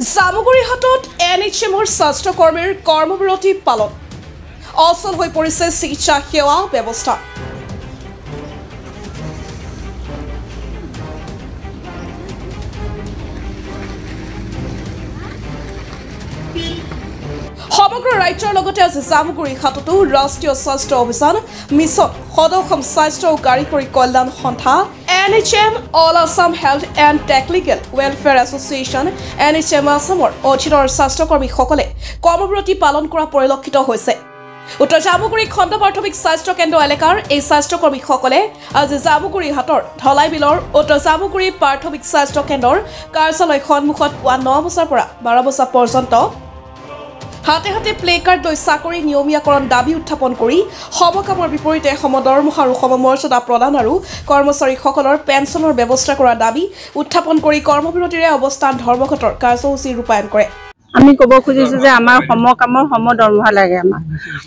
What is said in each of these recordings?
জামুগুৰিহাটত NHMৰ স্বাস্থ্যকৰ্মীৰ কৰ্মবিৰতি পালন অচল হৈ পৰিছে চিকিৎসা সেৱা ব্যৱস্থা সমগ্ৰ ৰাজ্যৰ লগতে আজি জামুগুৰিহাটতো ৰাষ্ট্ৰীয় স্বাস্থ্য অভিযান মিছন সদৌসম স্বাস্থ্য আৰু কাৰিকৰী কল্যাণ সন্থা NHM All Assam Health and Technical Welfare Association NHM Assamৰ অধীনৰ স্বাস্থ্যকৰ্মীসকলে কৰ্মবিৰতি পালন কৰা পৰিলক্ষিত হৈছে উত্তৰ জামুগুৰি খণ্ড প্ৰাথমিক স্বাস্থ্য কেন্দ্ৰ এলেকাৰ এই স্বাস্থ্যকৰ্মীসকলে আজি জামুগুৰিহাটৰ ধলাইবিলৰ উত্তৰ জামুগুৰি প্ৰাথমিক স্বাস্থ্য কেন্দ্ৰৰ কাৰ্যালয় সন্মুখত 9 বছৰ পৰা 12 বছৰ পৰ্যন্ত হাতে হাতে প্লে কাৰ্ড লৈ চাকৰি নিয়মীয়াকৰণ দাবী উত্থাপন কৰি সমকামৰ বিপৰীতে সমদৰমহা আৰু সমমৰ্যাদা প্ৰদান আৰু কৰ্মচাৰীসকলৰ পেঞ্চনৰ ব্যৱস্থা কৰা দাবী উত্থাপন কৰি কৰ্মবিৰতিৰে অৱস্থান ধৰ্মঘটৰ কাৰ্যসূচী ৰূপায়ণ কৰে আমি ক'ব খুজিছো যে আমাৰ সমকামৰ সমদৰমহা লাগে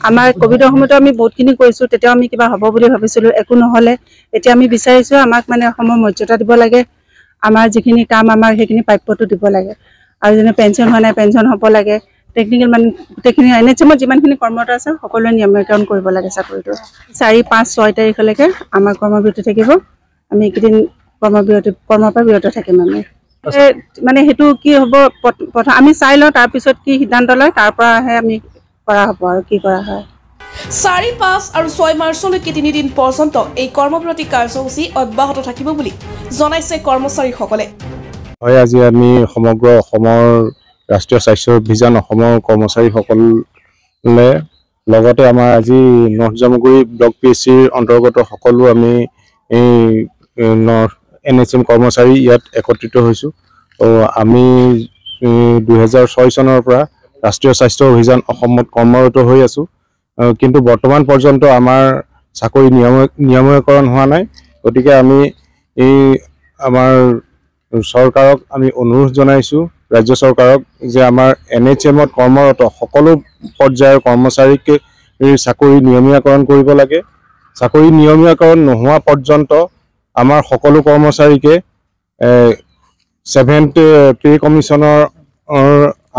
আমাৰ কোভিডৰ সময়তো আমি বহুতখিনি কৰিছো তেতিয়া আমি কিবা হ'ব বুলি ভাবিছিলো একো নহলে এতিয়া আমি বিচাৰিছো আমাক মানে সমমৰ্যাদা দিব লাগে আমাৰ যিখিনি কাম আমাৰ সেইখিনি প্ৰাপ্যটো দিব লাগে আৰু যেনে পেঞ্চন হোৱা নাই পেঞ্চন হ'ব লাগে টেকনিক্যাল মানে গোটেইখিনি NHMৰ যিমানখিনি কৰ্মৰত আছে সকলোৱে নিয়মীয়াকৰণ কৰিব লাগে চাকৰিটো 4, 5, 6 তাৰিখলৈকে আমাৰ কৰ্মবিৰতি থাকিব আমি এইকেইদিন কৰ্মৰ পৰা বিৰত থাকিম আমি মানে হেতু কি হ'ব আমি চাই লওঁ তাৰ পিছত কি সিদ্ধান্ত লয় তাৰ পৰাহে আমি কৰা হ'ব আৰু কি কৰা হয় 4, 5 আৰু 6 মাৰ্চলৈকে 3 দিন পৰ্যন্ত এই কৰ্মবিৰতি কাৰ্যসূচী অব্যাহত থাকিব বুলি জনাইছে কৰ্মচাৰীসকলে হয় আজি আমি সমগ্ৰ অসমৰ ৰাষ্ট্ৰীয় স্বাস্থ্য অভিযান অসমৰ কৰ্মচাৰীসকলে লগতে আমাৰ আজি নৰ্থ জামুগুৰি ব্লক PHCৰ অন্তৰ্গত সকলো আমি এই NHM কৰ্মচাৰী ইয়াত একত্ৰিত হৈছো আমি 2006 চনৰ পৰা ৰাষ্ট্ৰীয় স্বাস্থ্য অভিযান অসমত কৰ্মৰত হৈ আছো কিন্তু বৰ্তমান পৰ্যন্ত আমাৰ চাকৰি নিয়মীয়াকৰণ হোৱা নাই গতিকে আমি এই আমাৰ চৰকাৰক আমি অনুৰোধ জনাইছো ৰাজ্য চৰকাৰক যে আমাৰ NHMত কৰ্মৰত সকলো পৰ্যায়ৰ কৰ্মচাৰীক চাকৰি নিয়মীয়াকৰণ কৰিব লাগে চাকৰি নিয়মীয়াকৰণ নোহোৱা পৰ্যন্ত আমাৰ সকলো কৰ্মচাৰীকে 7th পে কমিছনৰ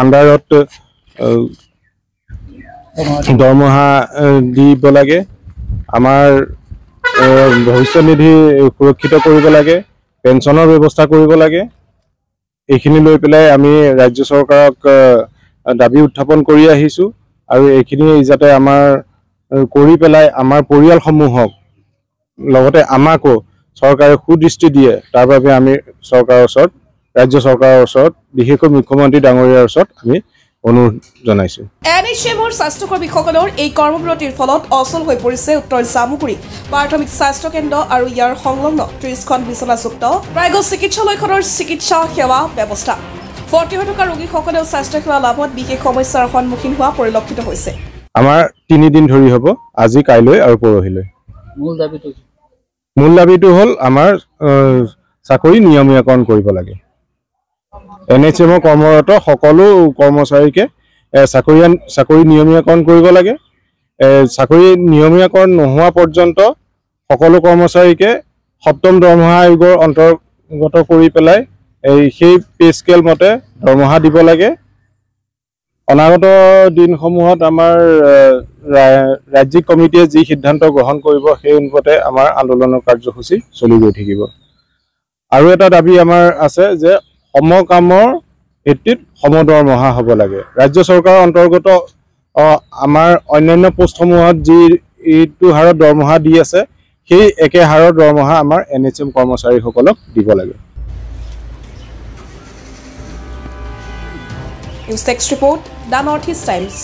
আণ্ডাৰত দৰমহা দিব লাগে আমাৰ ভৱিষ্যত নিধি সুৰক্ষিত কৰিব লাগে পেঞ্চনৰ ব্যৱস্থা কৰিব লাগে এইখিনি লৈ পেলাই আমি ৰাজ্য চৰকাৰক দাবী উত্থাপন কৰি আহিছো আৰু এইখিনি যাতে আমাৰ কৰি পেলাই আমাৰ পৰিয়ালসমূহক লগতে আমাকো চৰকাৰে সুদৃষ্টি দিয়ে তাৰ বাবে আমি চৰকাৰৰ ওচৰত ৰাজ্য চৰকাৰৰ ওচৰত বিশেষকৈ মুখ্যমন্ত্ৰী ডাঙৰীয়াৰ ওচৰত আমি অনুৰোধ জনাইছো NHMৰ স্বাস্থ্যকৰ্মীসকলৰ এই কৰ্মবিৰতিৰ ফলত অচল হৈ পৰিছে উত্তৰ জামুগুৰি প্ৰাথমিক স্বাস্থ্য কেন্দ্ৰ আৰু ইয়াৰ সংলগ্ন 30খন বিচনাযুক্ত প্ৰায় চিকিৎসালয়খনৰ চিকিৎসা সেৱা ব্যৱস্থা ভৰ্তি হৈ থকা ৰোগীসকলেও স্বাস্থ্য সেৱা লাভত বিশেষ সমস্যাৰ সন্মুখীন হোৱা পৰিলক্ষিত হৈছে আমাৰ 3 দিন ধৰি হ'ব আজি কাইলৈ আৰু পৰহিলৈ মূল দাবীটো হ'ল আমাৰ চাকৰি নিয়মীয়াকৰণ কৰিব লাগে NHMৰ কৰ্মৰত সকলো কৰ্মচাৰীকে চাকৰি নিয়মীয়াকৰণ কৰিব লাগে চাকৰি নিয়মীয়াকৰণ নোহোৱা পৰ্যন্ত সকলো কৰ্মচাৰীকে 7ম দৰমহা আয়োগৰ অন্তৰ্গত কৰি পেলাই সেই পে স্কেল মতে দৰমহা দিব লাগে অনাগত দিনসমূহত আমাৰ ৰাজ্যিক কমিটিয়ে যি সিদ্ধান্ত গ্ৰহণ কৰিব সেই অনুপাতে আমাৰ আন্দোলনৰ কাৰ্যসূচী চলি গৈ থাকিব আৰু এটা দাবী আমাৰ আছে যে সমকামৰ ভিত্তিত সমদৰমহা হ'ব লাগে ৰাজ্য চৰকাৰৰ অন্তৰ্গত আমাৰ অন্যান্য পোষ্টসমূহত যি এইটো হাৰত দৰমহা দি আছে সেই একে হাৰৰ দৰমহা আমাৰ NHM কৰ্মচাৰীসকলক দিব লাগে news text report the north east times